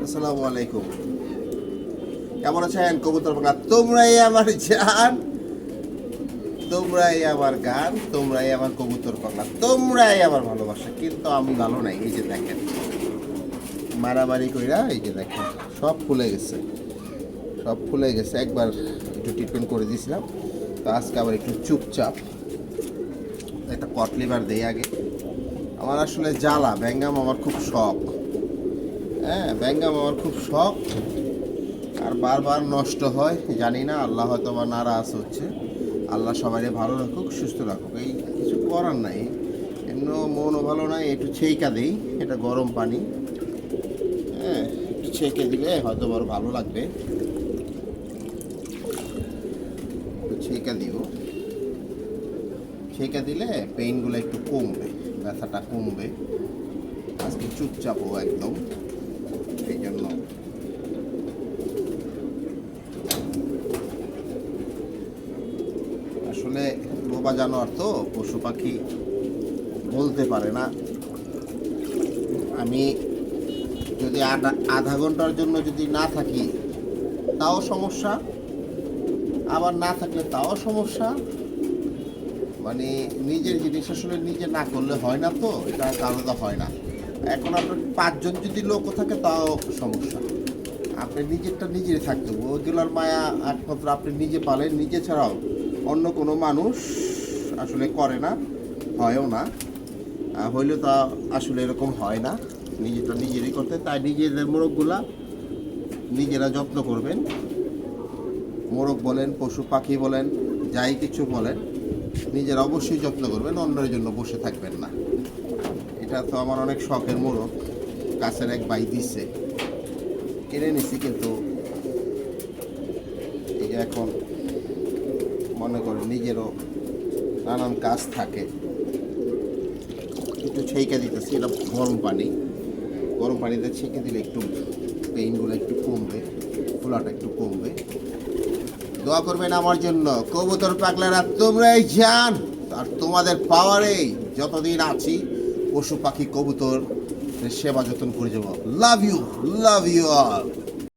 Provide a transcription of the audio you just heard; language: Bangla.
আসসালামু আলাইকুম। কেমন আছেন কবুতর পাখা? তোমরাই আমার জান, তোমরাই আমার গান, তোমরাই আমার কবুতর পাখা, তোমরাই আমার ভালোবাসা। কিন্তু আমি ভালো নাই। এই যে দেখেন মারামারি কইরা, এই যে দেখেন সব ফুলে গেছে, সব ফুলে গেছে। একবার একটু ট্রিটমেন্ট করে দিয়েছিলাম, তো আজকে আবার একটু চুপচাপ একটা কটলিভার দেই আগে। আমার আসলে জ্বালা ব্যাঙ্গাম আমার খুব শখ। হ্যাঁ, ব্যাঙ্গাম আমার খুব শখ, আর বারবার নষ্ট হয়। জানি না, আল্লাহ হয়তো আমার নারাজ হচ্ছে। আল্লাহ সবাই ভালো রাখুক, সুস্থ রাখুক, এই কিছু করার নাই। এমন মনও ভালো নাই, একটু ছেঁকা দিই, এটা গরম পানি। হ্যাঁ, একটু ছেঁকে দিলে হয়তো বড় ভালো লাগবে। একটু ছেঁকা দিব, ছেঁকা দিলে পেইনগুলো একটু কমবে, ব্যথাটা কমবে। আজকে চুপচাপও একদম, এই জন্য আসলে বোবা জানোয়ার তো, পশু পাখি বলতে পারে না। আমি যদি আধা ঘন্টার জন্য যদি না থাকি তাও সমস্যা, আবার না থাকলে তাও সমস্যা। মানে নিজের জিনিস আসলে নিজে না করলে হয় না, তো এটা আলাদা হয় না। এখন আপনার 5 জন যদি লোকও থাকে তাও সমস্যা। আপনি নিজেরটা নিজেরই থাকতে হবে। ওগুলোর মায়া একমাত্র আপনি নিজে পালেন, নিজে ছাড়াও অন্য কোনো মানুষ আসলে করে না, হয়ও না। হইলে তা আসলে এরকম হয় না। নিজেরটা নিজেরই করতে, তাই নিজেদের মোরগগুলা নিজেরা যত্ন করবেন। মোরগ বলেন, পশু পাখি বলেন, যাই কিছু বলেন, নিজেরা অবশ্যই যত্ন করবেন, অন্যের জন্য বসে থাকবেন না। এটা তো আমার অনেক শখের মোরগ, কাছের এক ভাই দিচ্ছে, কিনে নিছি। কিন্তু এই যে এখন মনে করেন নিজেরও নানান কাজ থাকে, একটু ছেঁকে দিতেছি। এটা গরম পানি, গরম পানিতে ছেঁকে দিলে একটু পেইনগুলো একটু কমবে, ফোলাটা একটু কমবে। দোয়া করবেন আমার জন্য কবুতর পাগলারা, তোমরাই জান। আর তোমাদের পাওয়ারেই যতদিন আছি পশু পাখি কবুতর সেবা যত্ন করে যাবো। Love you, love you all.